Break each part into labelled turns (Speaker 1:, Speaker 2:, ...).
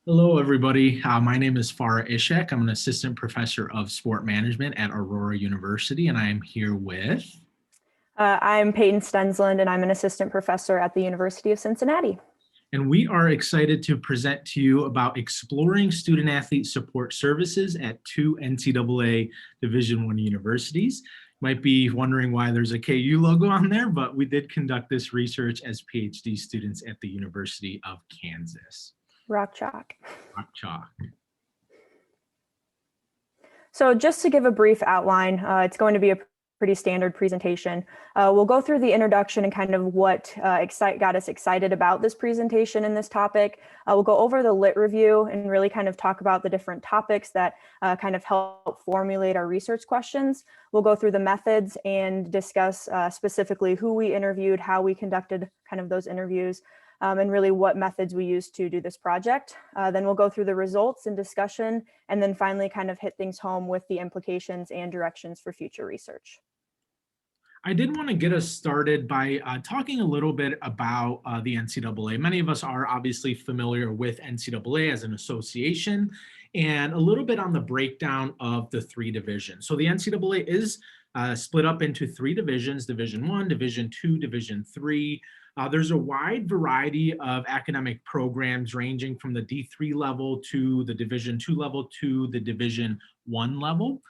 Speaker 1: Hello, everybody. My name is Farah Ishak. I'm an assistant professor of sport management at Aurora University, and I am here with.
Speaker 2: I'm Peyton Stensland, and I'm an assistant professor at the University of Cincinnati.
Speaker 1: And we are excited to present to you about exploring student athlete support services at two NCAA Division I universities. You might be wondering why there's a KU logo on there, but we did conduct this research as PhD students at the University of Kansas.
Speaker 2: Rock chalk.
Speaker 1: Rock chalk.
Speaker 2: So just to give a brief outline, it's going to be a pretty standard presentation. We'll go through the introduction and kind of what got us excited about this presentation and this topic. We'll go over the lit review and really kind of talk about the different topics that kind of help formulate our research questions. We'll go through the methods and discuss specifically who we interviewed, how we conducted kind of those interviews, and really what methods we use to do this project. Then we'll go through the results and discussion, and then finally kind of hit things home with the implications and directions for future research.
Speaker 1: I did want to get us started by talking a little bit about the NCAA. Many of us are obviously familiar with NCAA as an association, and a little bit on the breakdown of the three divisions. So the NCAA is split up into three divisions: Division I, Division II, Division III. There's a wide variety of academic programs ranging from the D3 level to the Division II level to the Division I level.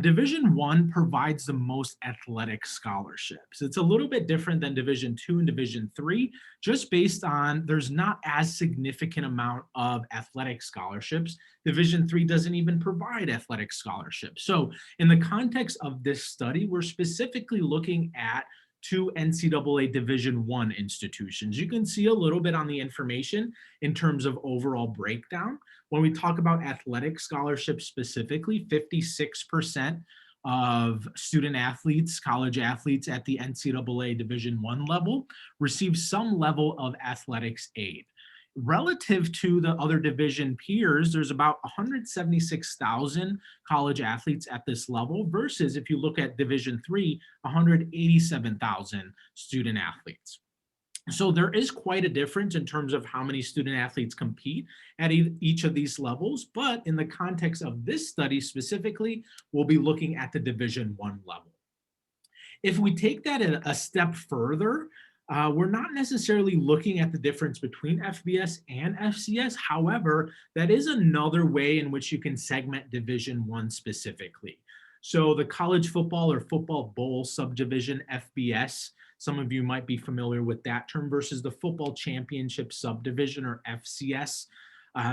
Speaker 1: Division I provides the most athletic scholarships. It's a little bit different than Division II and Division III, just based on there's not as significant amount of athletic scholarships. Division III doesn't even provide athletic scholarships. So in the context of this study, we're specifically looking at two NCAA Division I institutions. You can see a little bit on the information in terms of overall breakdown. When we talk about athletic scholarships specifically, 56% of student athletes, college athletes at the NCAA Division I level receive some level of athletics aid. Relative to the other division peers, there's about 176,000 college athletes at this level versus if you look at Division III, 187,000 student athletes. So there is quite a difference in terms of how many student athletes compete at each of these levels, but in the context of this study specifically, we'll be looking at the Division I level. If we take that a step further, we're not necessarily looking at the difference between FBS and FCS. However, that is another way in which you can segment Division I specifically. So the college football or football bowl subdivision, FBS, some of you might be familiar with that term, versus the football championship subdivision or FCS.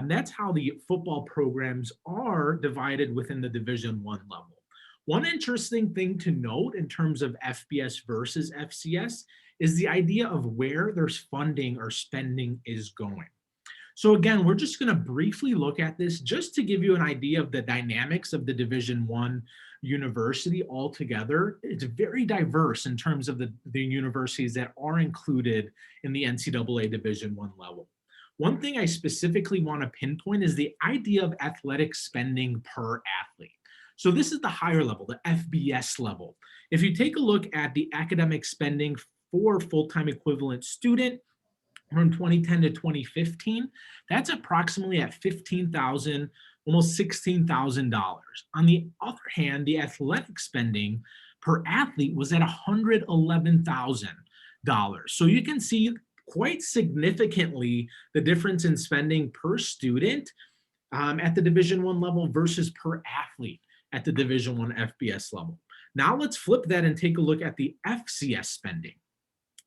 Speaker 1: That's how the football programs are divided within the Division I level. One interesting thing to note in terms of FBS versus FCS is the idea of where there's funding or spending is going. So again, we're just going to briefly look at this just to give you an idea of the dynamics of the Division I university altogether. It's very diverse in terms of the universities that are included in the NCAA Division I level. One thing I specifically want to pinpoint is the idea of athletic spending per athlete. So this is the higher level, the FBS level. If you take a look at the academic spending for full-time equivalent student from 2010 to 2015, that's approximately at $15,000, almost $16,000. On the other hand, the athletic spending per athlete was at $111,000. So you can see quite significantly the difference in spending per student at the Division I level versus per athlete at the Division I FBS level. Now let's flip that and take a look at the FCS spending.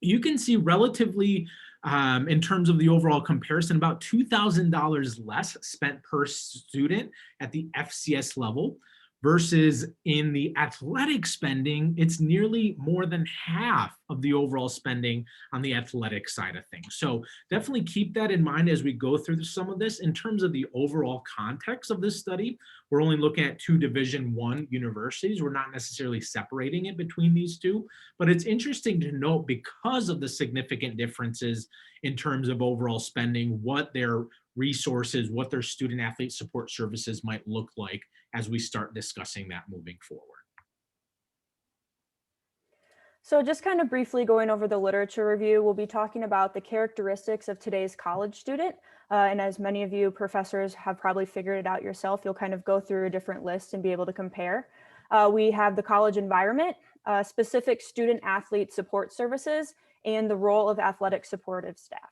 Speaker 1: You can see relatively, in terms of the overall comparison, about $2,000 less spent per student at the FCS level versus in the athletic spending, it's nearly more than half of the overall spending on the athletic side of things. So definitely keep that in mind as we go through some of this. In terms of the overall context of this study, we're only looking at two Division I universities. We're not necessarily separating it between these two, but it's interesting to note because of the significant differences in terms of overall spending, what their resources, what their student athlete support services might look like as we start discussing that moving forward.
Speaker 2: So, just kind of briefly going over the literature review, we'll be talking about the characteristics of today's college student. And as many of you professors have probably figured it out yourself, you'll kind of go through a different list and be able to compare. We have the college environment, specific student athlete support services, and the role of athletic supportive staff.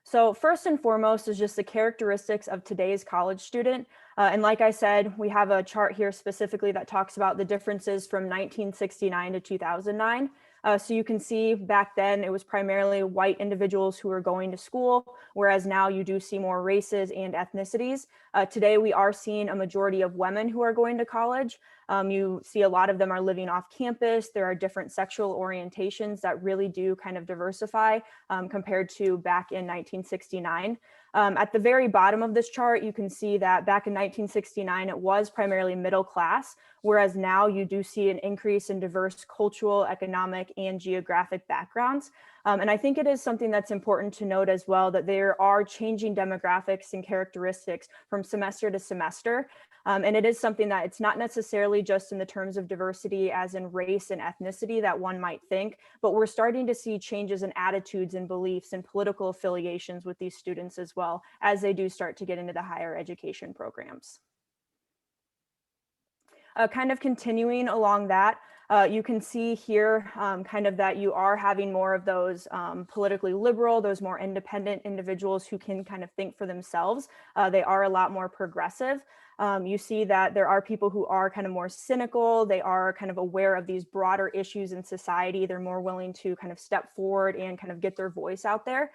Speaker 2: So first and foremost is just the characteristics of today's college student. And like I said, we have a chart here specifically that talks about the differences from 1969 to 2009. So you can see back then it was primarily white individuals who were going to school, whereas now you do see more races and ethnicities. Today we are seeing a majority of women who are going to college. You see a lot of them are living off campus. There are different sexual orientations that really do kind of diversify compared to back in 1969. At the very bottom of this chart, you can see that back in 1969, it was primarily middle class, whereas now you do see an increase in diverse cultural, economic, and geographic backgrounds. And I think it is something that's important to note as well that there are changing demographics and characteristics from semester to semester. And it is something that it's not necessarily just in the terms of diversity as in race and ethnicity that one might think, but we're starting to see changes in attitudes and beliefs and political affiliations with these students as well as they do start to get into the higher education programs. Kind of continuing along that, you can see here kind of that you are having more of those politically liberal, those more independent individuals who can kind of think for themselves. They are a lot more progressive. You see that there are people who are kind of more cynical. They are kind of aware of these broader issues in society. They're more willing to kind of step forward and kind of get their voice out there.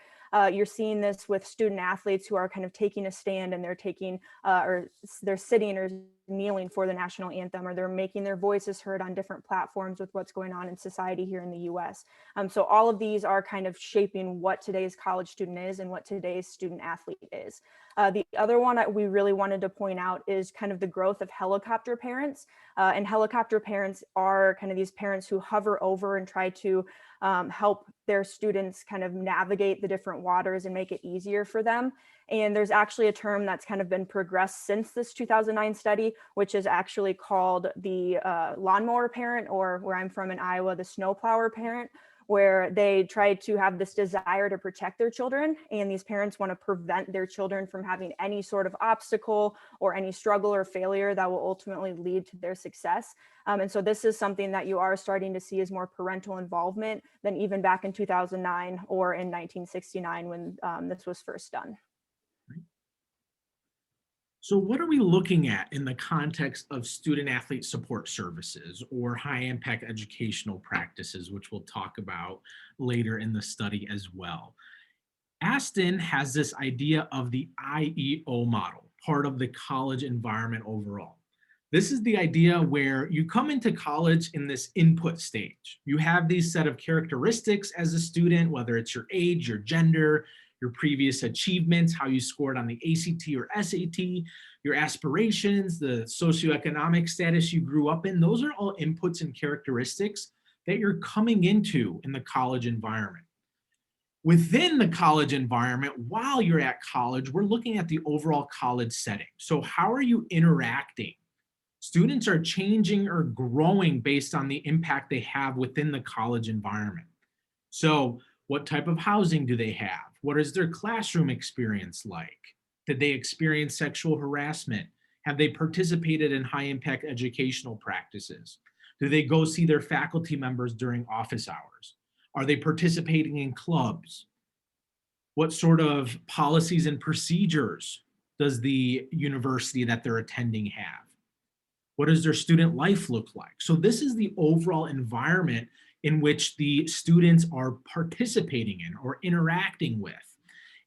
Speaker 2: You're seeing this with student athletes who are kind of taking a stand and they're taking or they're sitting or kneeling for the national anthem, or they're making their voices heard on different platforms with what's going on in society here in the US. So all of these are kind of shaping what today's college student is and what today's student athlete is. The other one that we really wanted to point out is kind of the growth of helicopter parents. And helicopter parents are kind of these parents who hover over and try to help their students kind of navigate the different waters and make it easier for them. And there's actually a term that's kind of been progressed since this 2009 study, which is actually called the lawnmower parent, or where I'm from in Iowa, the snowplower parent, where they try to have this desire to protect their children. And these parents want to prevent their children from having any sort of obstacle or any struggle or failure that will ultimately lead to their success. And so this is something that you are starting to see as more parental involvement than even back in 2009 or in 1969 when this was first done.
Speaker 1: So what are we looking at in the context of student athlete support services or high impact educational practices, which we'll talk about later in the study as well? Aston has this idea of the IEO model, part of the college environment overall. This is the idea where you come into college in this input stage. You have these set of characteristics as a student, whether it's your age, your gender, your previous achievements, how you scored on the ACT or SAT, your aspirations, the socioeconomic status you grew up in. Those are all inputs and characteristics that you're coming into in the college environment. Within the college environment, while you're at college, we're looking at the overall college setting. So how are you interacting? Students are changing or growing based on the impact they have within the college environment. So what type of housing do they have? What is their classroom experience like? Did they experience sexual harassment? Have they participated in high impact educational practices? Do they go see their faculty members during office hours? Are they participating in clubs? What sort of policies and procedures does the university that they're attending have? What does their student life look like? So this is the overall environment in which the students are participating in or interacting with.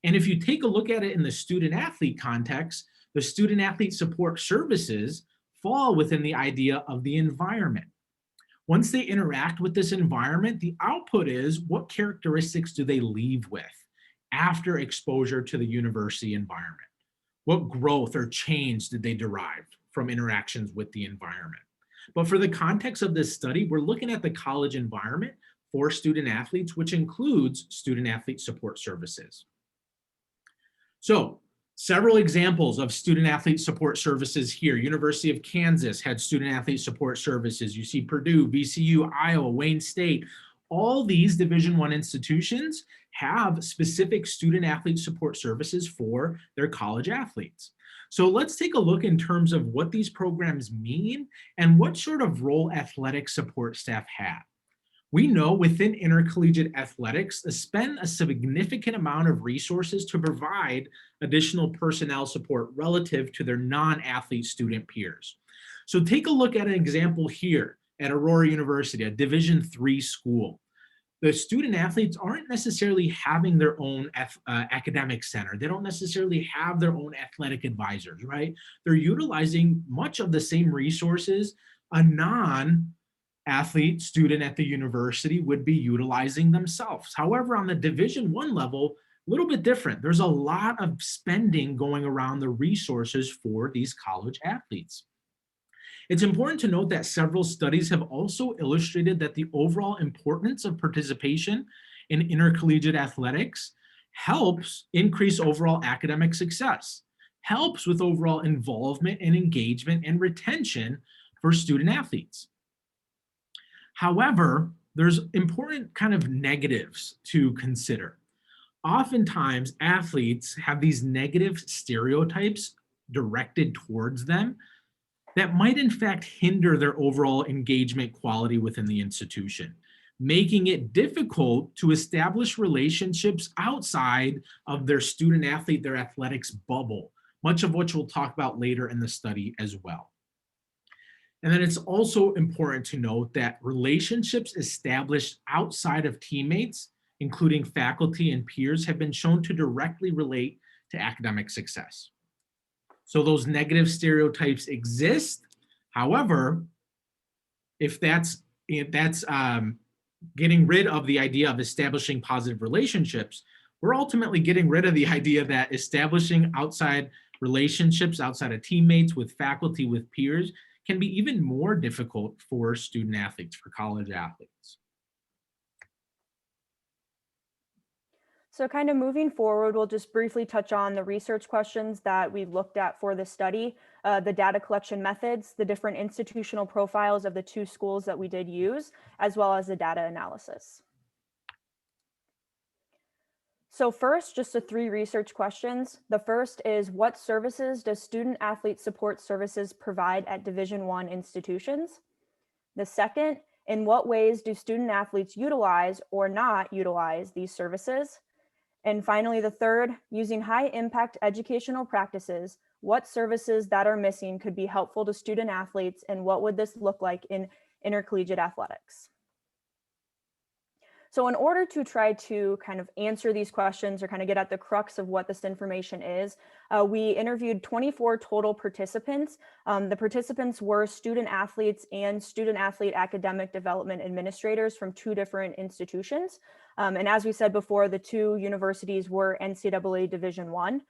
Speaker 1: And if you take a look at it in the student athlete context, the student athlete support services fall within the idea of the environment. Once they interact with this environment, the output is what characteristics do they leave with after exposure to the university environment? What growth or change did they derive from interactions with the environment? But for the context of this study, we're looking at the college environment for student athletes, which includes student athlete support services. So Several examples of student athlete support services here. University of Kansas had student athlete support services. You see Purdue, VCU, Iowa, Wayne State. All these Division I institutions have specific student athlete support services for their college athletes. So let's take a look in terms of what these programs mean and what sort of role athletic support staff have. We know within intercollegiate athletics, they spend a significant amount of resources to provide additional personnel support relative to their non-athlete student peers. So take a look at an example here at Aurora University, a Division III school. The student athletes aren't necessarily having their own academic center. They don't necessarily have their own athletic advisors, right? They're utilizing much of the same resources a non-athlete student at the university would be utilizing themselves. However, on the Division I level, a little bit different. There's a lot of spending going around the resources for these college athletes. It's important to note that several studies have also illustrated that the overall importance of participation in intercollegiate athletics helps increase overall academic success, helps with overall involvement and engagement and retention for student athletes. However, there's important kind of negatives to consider. Oftentimes, athletes have these negative stereotypes directed towards them that might in fact hinder their overall engagement quality within the institution, making it difficult to establish relationships outside of their student athlete, their athletics bubble, much of which we'll talk about later in the study as well. And then it's also important to note that relationships established outside of teammates, including faculty and peers, have been shown to directly relate to academic success. So those negative stereotypes exist. However, if that's getting rid of the idea of establishing positive relationships, we're ultimately getting rid of the idea that establishing outside relationships, outside of teammates, with faculty, with peers, can be even more difficult for student athletes, for college athletes.
Speaker 2: So kind of moving forward, we'll just briefly touch on the research questions that we looked at for the study, the data collection methods, the different institutional profiles of the two schools that we did use, as well as the data analysis. So first, just the three research questions. The first is, what services does student athlete support services provide at Division I institutions? The second, in what ways do student athletes utilize or not utilize these services? And finally, the third, using high impact educational practices, what services that are missing could be helpful to student athletes, and what would this look like in intercollegiate athletics? So in order to try to kind of answer these questions or kind of get at the crux of what this information is, we interviewed 24 total participants. The participants were student athletes and student athlete academic development administrators from two different institutions. And as we said before, the two universities were NCAA Division I.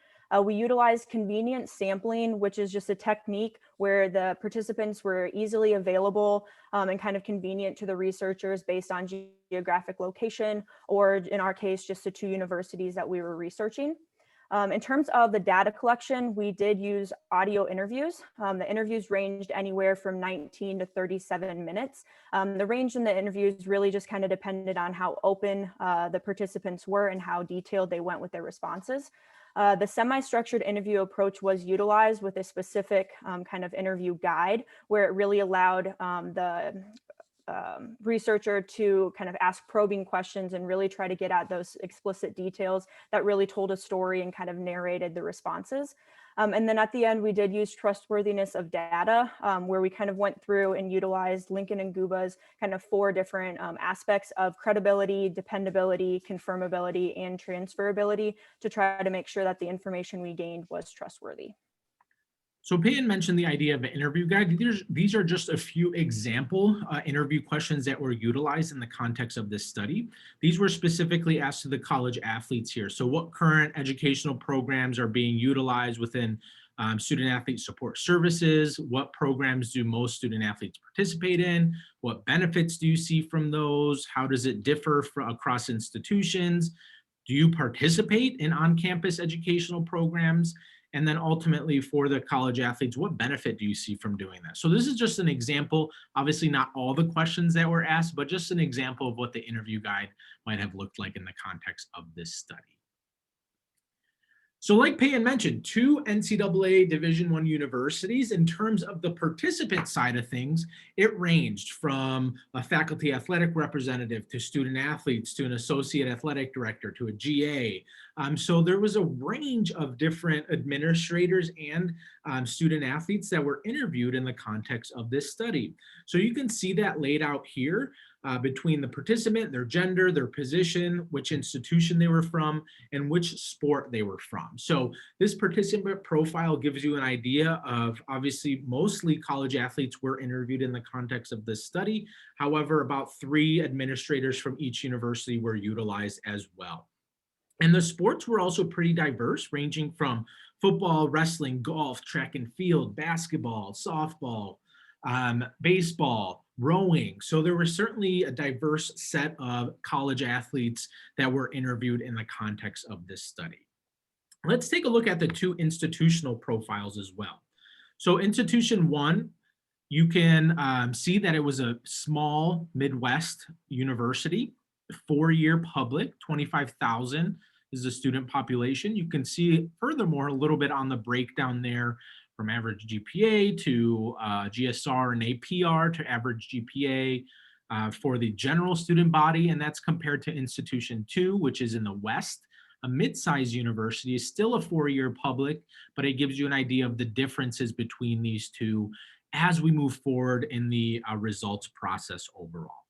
Speaker 2: We utilized convenient sampling, which is just a technique where the participants were easily available and kind of convenient to the researchers based on geographic location, or in our case, just the two universities that we were researching. In terms of the data collection, we did use audio interviews. The interviews ranged anywhere from 19 to 37 minutes. The range in the interviews really just kind of depended on how open the participants were and how detailed they went with their responses. The semi-structured interview approach was utilized with a specific kind of interview guide, where it really allowed the researcher to kind of ask probing questions and really try to get at those explicit details that really told a story and kind of narrated the responses. And then at the end, we did use trustworthiness of data, where we kind of went through and utilized Lincoln and Guba's kind of four different aspects of credibility, dependability, confirmability, and transferability to try to make sure that the information we gained was trustworthy.
Speaker 1: So Peyton mentioned the idea of an interview guide. These are just a few example interview questions that were utilized in the context of this study. These were specifically asked to the college athletes here. So what current educational programs are being utilized within student athlete support services? What programs do most student athletes participate in? What benefits do you see from those? How does it differ across institutions? Do you participate in on-campus educational programs? And then ultimately for the college athletes, what benefit do you see from doing that? So this is just an example, obviously not all the questions that were asked, but just an example of what the interview guide might have looked like in the context of this study. So like Peyton mentioned, two NCAA Division I universities, in terms of the participant side of things, it ranged from a faculty athletic representative to student athletes to an associate athletic director to a GA. So there was a range of different administrators and student athletes that were interviewed in the context of this study. So you can see that laid out here between the participant, their gender, their position, which institution they were from, and which sport they were from. So this participant profile gives you an idea of, obviously, mostly college athletes were interviewed in the context of this study. However, about 3 administrators from each university were utilized as well. And the sports were also pretty diverse, ranging from football, wrestling, golf, track and field, basketball, softball, baseball, rowing. So there was certainly a diverse set of college athletes that were interviewed in the context of this study. Let's take a look at the 2 institutional profiles as well. So institution 1, you can see that it was a small Midwest university, 4-year public, 25,000 is the student population. You can see furthermore a little bit on the breakdown there from average GPA to GSR and APR to average GPA for the general student body, and that's compared to institution 2, which is in the West. A mid-sized university is still a 4-year public, but it gives you an idea of the differences between these two as we move forward in the results process overall.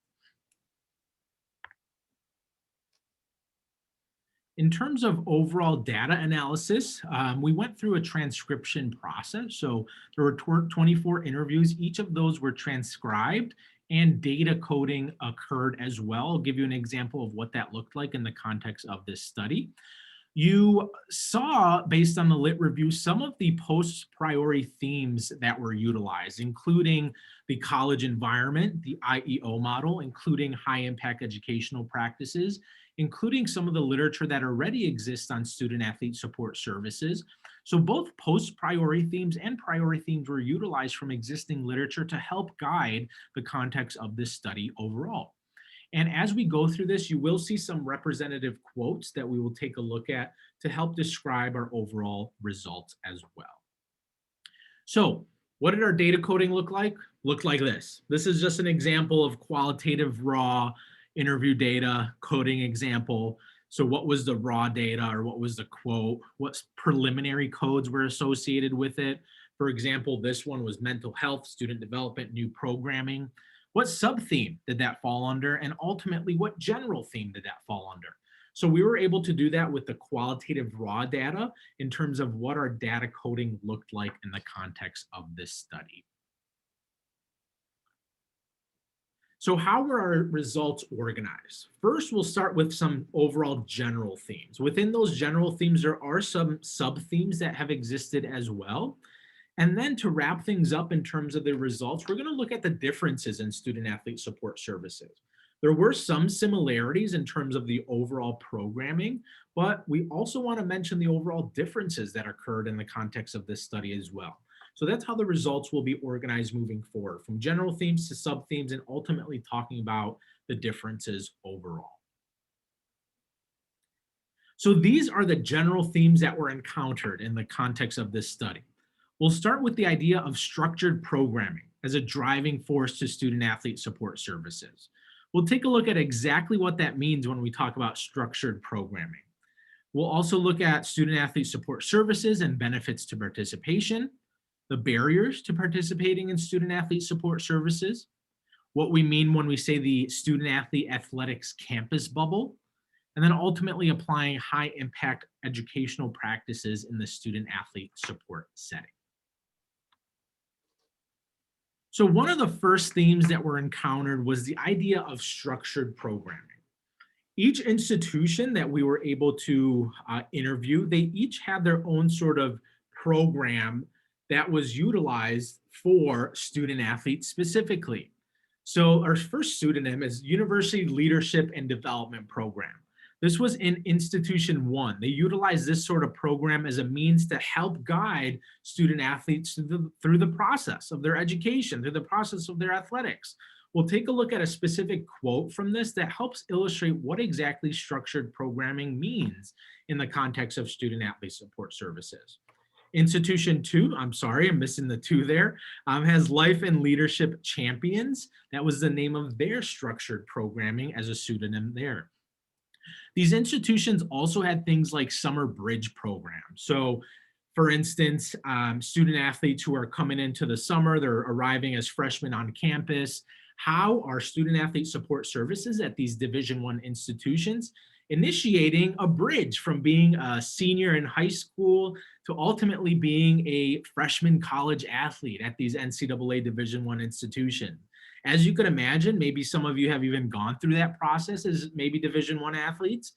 Speaker 1: In terms of overall data analysis, we went through a transcription process. So there were 24 interviews. Each of those were transcribed and data coding occurred as well. I'll give you an example of what that looked like in the context of this study. You saw, based on the lit review, some of the post-priority themes that were utilized, including the college environment, the IEO model, including high-impact educational practices, including some of the literature that already exists on student-athlete support services. So both post-priority themes and priority themes were utilized from existing literature to help guide the context of this study overall. And as we go through this, you will see some representative quotes that we will take a look at to help describe our overall results as well. So what did our data coding look like? Looked like this. This is just an example of qualitative raw interview data coding example. So what was the raw data, or what was the quote? What preliminary codes were associated with it? For example, this one was mental health, student development, new programming. What sub-theme did that fall under? And ultimately, what general theme did that fall under? So we were able to do that with the qualitative raw data in terms of what our data coding looked like in the context of this study. So how were our results organized? First, we'll start with some overall general themes. Within those general themes, there are some sub-themes that have existed as well. And then to wrap things up in terms of the results, we're going to look at the differences in student athlete support services. There were some similarities in terms of the overall programming, but we also want to mention the overall differences that occurred in the context of this study as well. So that's how the results will be organized moving forward, from general themes to sub-themes, and ultimately talking about the differences overall. So these are the general themes that were encountered in the context of this study. We'll start with the idea of structured programming as a driving force to student-athlete support services. We'll take a look at exactly what that means when we talk about structured programming. We'll also look at student-athlete support services and benefits to participation, the barriers to participating in student-athlete support services, what we mean when we say the student-athlete athletics campus bubble, and then ultimately applying high-impact educational practices in the student-athlete support setting. So one of the first themes that were encountered was the idea of structured programming. Each institution that we were able to interview, they each had their own sort of program that was utilized for student athletes specifically. So our first pseudonym is University Leadership and Development Program. This was in Institution 1. They utilized this sort of program as a means to help guide student athletes through the process of their education, through the process of their athletics. We'll take a look at a specific quote from this that helps illustrate what exactly structured programming means in the context of student athlete support services. Institution 2, I'm sorry, I'm missing the 2 there, has Life and Leadership Champions. That was the name of their structured programming as a pseudonym there. These institutions also had things like summer bridge programs. So, for instance, student athletes who are coming into the summer, they're arriving as freshmen on campus. How are student athlete support services at these Division I institutions initiating a bridge from being a senior in high school to ultimately being a freshman college athlete at these NCAA Division I institutions? As you could imagine, maybe some of you have even gone through that process as maybe Division I athletes.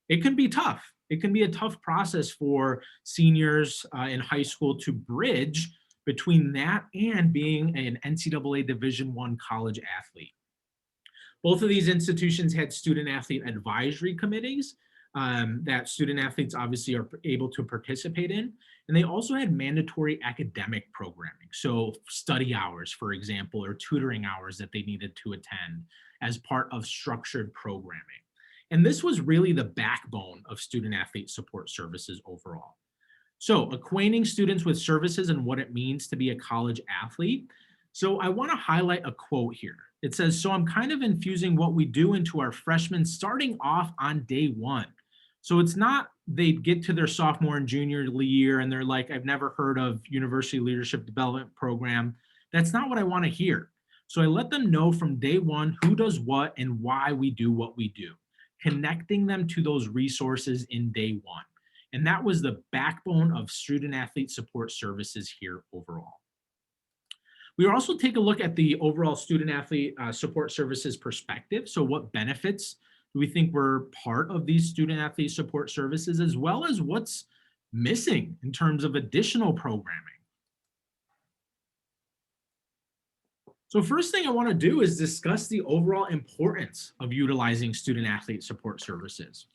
Speaker 1: It can be tough. It can be a tough process for seniors in high school to bridge between that and being an NCAA Division I college athlete. Both of these institutions had student athlete advisory committees that student athletes obviously are able to participate in. And they also had mandatory academic programming. So study hours, for example, or tutoring hours that they needed to attend as part of structured programming. And this was really the backbone of student athlete support services overall. So acquainting students with services and what it means to be a college athlete. So I want to highlight a quote here. It says, "So I'm kind of infusing what we do into our freshmen starting off on day one." So it's not they get to their sophomore and junior year and they're like, "I've never heard of University Leadership Development Program." That's not what I want to hear. So I let them know from day one who does what and why we do what we do, connecting them to those resources in day one. And that was the backbone of student athlete support services here overall. We also take a look at the overall student athlete support services perspective. So what benefits do we think were part of these student athlete support services, as well as what's missing in terms of additional programming? So first thing I want to do is discuss the overall importance of utilizing student athlete support services.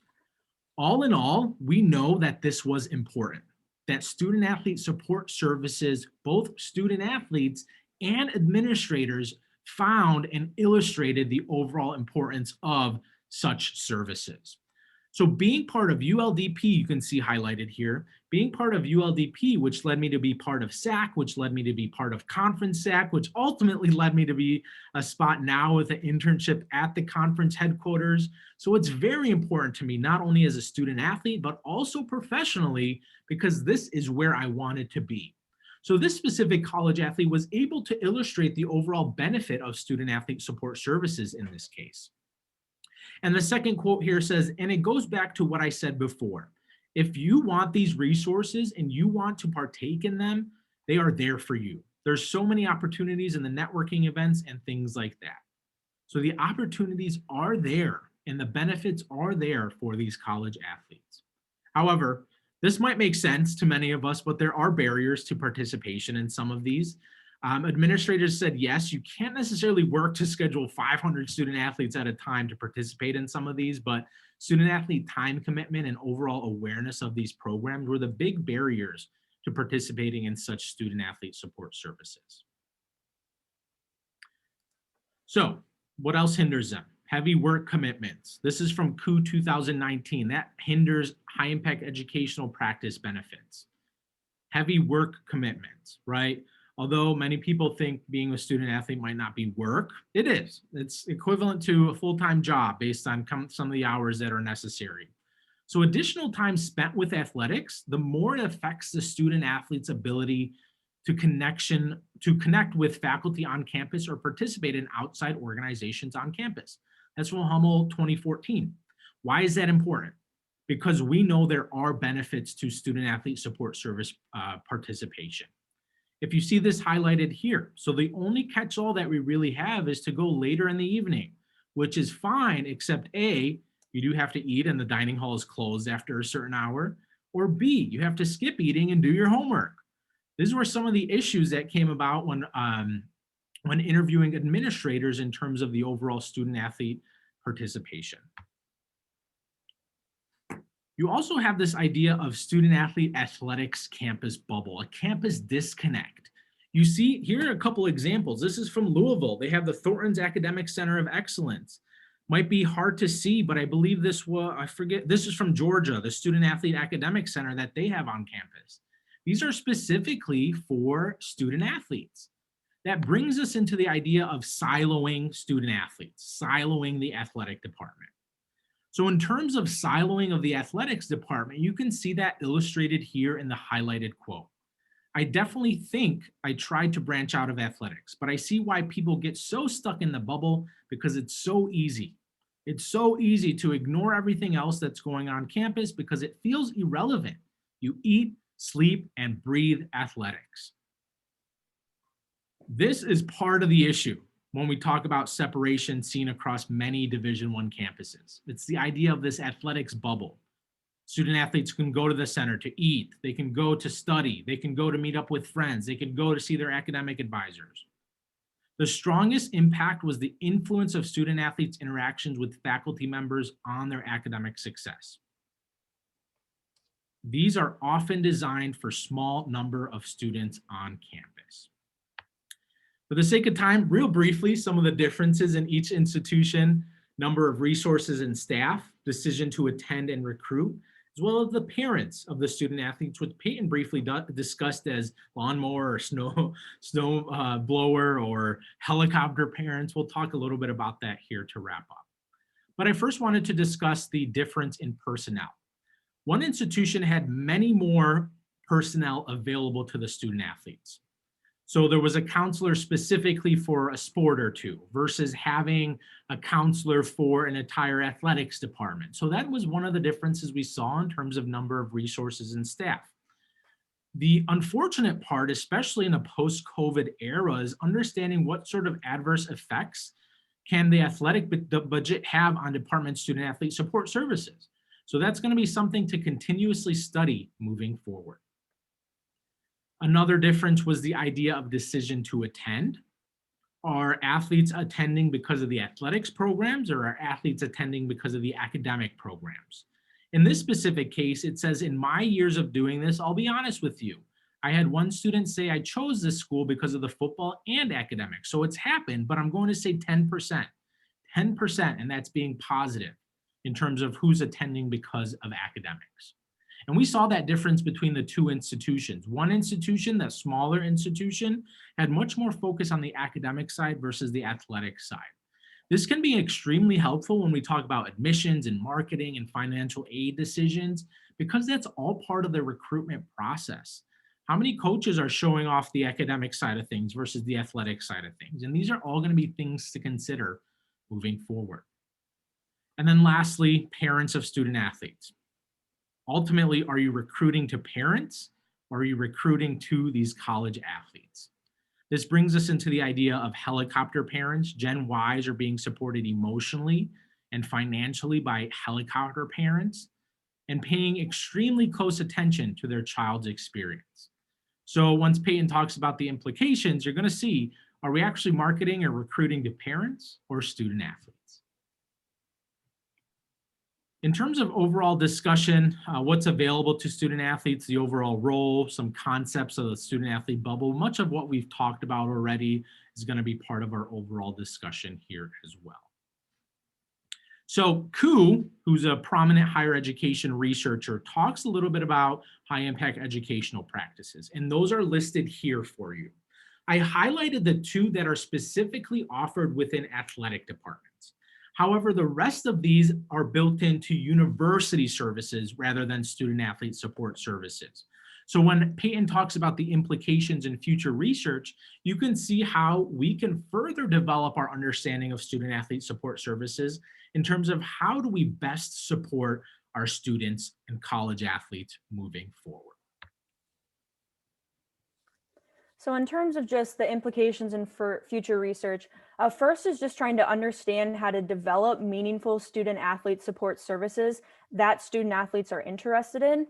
Speaker 1: All in all, we know that this was important, that student athlete support services, both student athletes and administrators, found and illustrated the overall importance of such services. So being part of ULDP, you can see highlighted here, being part of ULDP, which led me to be part of SAC, which led me to be part of Conference SAC, which ultimately led me to be a spot now with an internship at the conference headquarters. So it's very important to me, not only as a student athlete, but also professionally, because this is where I wanted to be. So this specific college athlete was able to illustrate the overall benefit of student athlete support services in this case. And the second quote here says, and it goes back to what I said before. If you want these resources and you want to partake in them, they are there for you. There's so many opportunities in the networking events and things like that. So the opportunities are there and the benefits are there for these college athletes. However, this might make sense to many of us, but there are barriers to participation in some of these. Administrators said, yes, you can't necessarily work to schedule 500 student athletes at a time to participate in some of these, but student athlete time commitment and overall awareness of these programs were the big barriers to participating in such student athlete support services. So what else hinders them? Heavy work commitments. This is from COO 2019. That hinders high impact educational practice benefits. Heavy work commitments, right? Although many people think being a student athlete might not be work, it is. It's equivalent to a full-time job based on some of the hours that are necessary. So additional time spent with athletics, the more it affects the student athlete's ability to connect with faculty on campus or participate in outside organizations on campus. That's from Hummel 2014. Why is that important? Because we know there are benefits to student athlete support service participation. If you see this highlighted here, so the only catch-all that we really have is to go later in the evening, which is fine, except A, you do have to eat and the dining hall is closed after a certain hour, or B, you have to skip eating and do your homework. These were some of the issues that came about when interviewing administrators in terms of the overall student athlete participation. You also have this idea of student athlete athletics campus bubble, a campus disconnect. You see, here are a couple examples. This is from Louisville. They have the Thornton's Academic Center of Excellence. Might be hard to see, but I believe this was, I forget, this is from Georgia, the Student Athlete Academic Center that they have on campus. These are specifically for student athletes. That brings us into the idea of siloing student athletes, siloing the athletic department. So in terms of siloing of the athletics department, you can see that illustrated here in the highlighted quote. I definitely think I tried to branch out of athletics, but I see why people get so stuck in the bubble because it's so easy. It's so easy to ignore everything else that's going on campus because it feels irrelevant. You eat, sleep, and breathe athletics. This is part of the issue when we talk about separation seen across many Division I campuses. It's the idea of this athletics bubble. Student athletes can go to the center to eat, they can go to study, they can go to meet up with friends, they can go to see their academic advisors. The strongest impact was the influence of student athletes' interactions with faculty members on their academic success. These are often designed for small number of students on campus. For the sake of time, real briefly, some of the differences in each institution: number of resources and staff, decision to attend and recruit, as well as the parents of the student athletes, which Peyton briefly discussed as lawnmower or snow blower or helicopter parents. We'll talk a little bit about that here to wrap up. But I first wanted to discuss the difference in personnel. One institution had many more personnel available to the student athletes. So there was a counselor specifically for a sport or two versus having a counselor for an entire athletics department. So that was one of the differences we saw in terms of number of resources and staff. The unfortunate part, especially in a post-COVID era, is understanding what sort of adverse effects can the athletic budget have on department student athlete support services. So that's going to be something to continuously study moving forward. Another difference was the idea of decision to attend. Are athletes attending because of the athletics programs, or are athletes attending because of the academic programs? In this specific case, it says, in my years of doing this, I'll be honest with you, I had one student say, I chose this school because of the football and academics. So it's happened, but I'm going to say 10%, and that's being positive in terms of who's attending because of academics. And we saw that difference between the two institutions. One institution, that smaller institution, had much more focus on the academic side versus the athletic side. This can be extremely helpful when we talk about admissions and marketing and financial aid decisions, because that's all part of the recruitment process. How many coaches are showing off the academic side of things versus the athletic side of things? And these are all going to be things to consider moving forward. And then lastly, parents of student athletes. Ultimately, are you recruiting to parents, or are you recruiting to these college athletes? This brings us into the idea of helicopter parents. Gen Ys are being supported emotionally and financially by helicopter parents and paying extremely close attention to their child's experience. So once Peyton talks about the implications, you're going to see, are we actually marketing or recruiting to parents or student athletes? In terms of overall discussion, what's available to student athletes, the overall role, some concepts of the student athlete bubble, much of what we've talked about already is going to be part of our overall discussion here as well. So Koo, who's a prominent higher education researcher, talks a little bit about high impact educational practices, and those are listed here for you. I highlighted the two that are specifically offered within athletic departments. However, the rest of these are built into university services rather than student athlete support services. So when Peyton talks about the implications in future research, you can see how we can further develop our understanding of student athlete support services in terms of how do we best support our students and college athletes moving forward.
Speaker 2: So in terms of just the implications and for future research, first is just trying to understand how to develop meaningful student athlete support services that student athletes are interested in.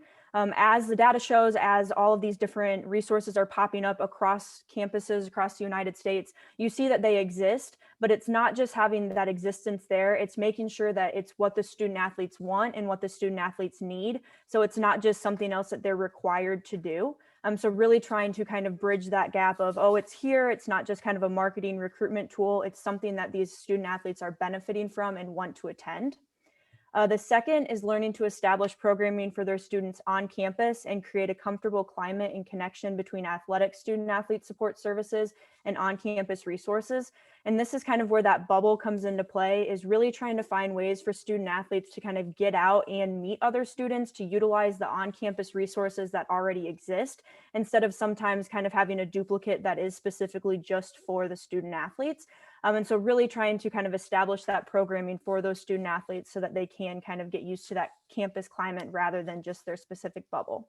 Speaker 2: As the data shows, as all of these different resources are popping up across campuses across the United States, you see that they exist, but it's not just having that existence there, it's making sure that it's what the student athletes want and what the student athletes need. So it's not just something else that they're required to do. So really trying to kind of bridge that gap of, oh, it's here, it's not just kind of a marketing recruitment tool, it's something that these student athletes are benefiting from and want to attend. The second is learning to establish programming for their students on campus and create a comfortable climate and connection between athletic student athlete support services and on-campus resources. And this is kind of where that bubble comes into play, is really trying to find ways for student athletes to kind of get out and meet other students, to utilize the on-campus resources that already exist, instead of sometimes kind of having a duplicate that is specifically just for the student athletes. And so really trying to kind of establish that programming for those student athletes so that they can kind of get used to that campus climate rather than just their specific bubble.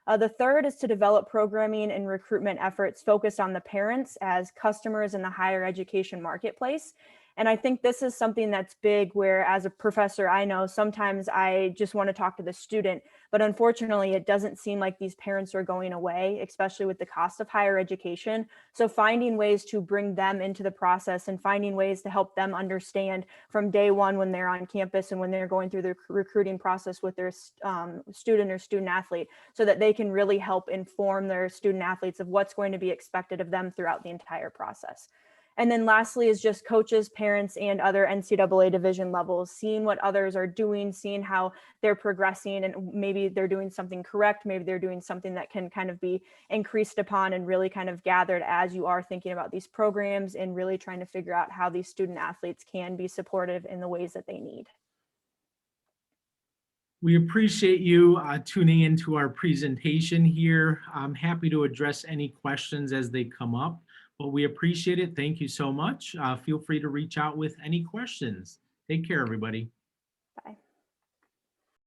Speaker 2: The third is to develop programming and recruitment efforts focused on the parents as customers in the higher education marketplace. And I think this is something that's big, where as a professor, I know sometimes I just want to talk to the student, but unfortunately it doesn't seem like these parents are going away, especially with the cost of higher education. So finding ways to bring them into the process and finding ways to help them understand from day one when they're on campus and when they're going through the recruiting process with their student or student athlete, so that they can really help inform their student athletes of what's going to be expected of them throughout the entire process. And then lastly is just coaches, parents, and other NCAA division levels, seeing what others are doing, seeing how they're progressing, and maybe they're doing something correct, maybe they're doing something that can kind of be increased upon, and really kind of gathered as you are thinking about these programs and really trying to figure out how these student athletes can be supportive in the ways that they need.
Speaker 1: We appreciate you tuning into our presentation here. I'm happy to address any questions as they come up, but we appreciate it. Thank you so much. Feel free to reach out with any questions. Take care, everybody.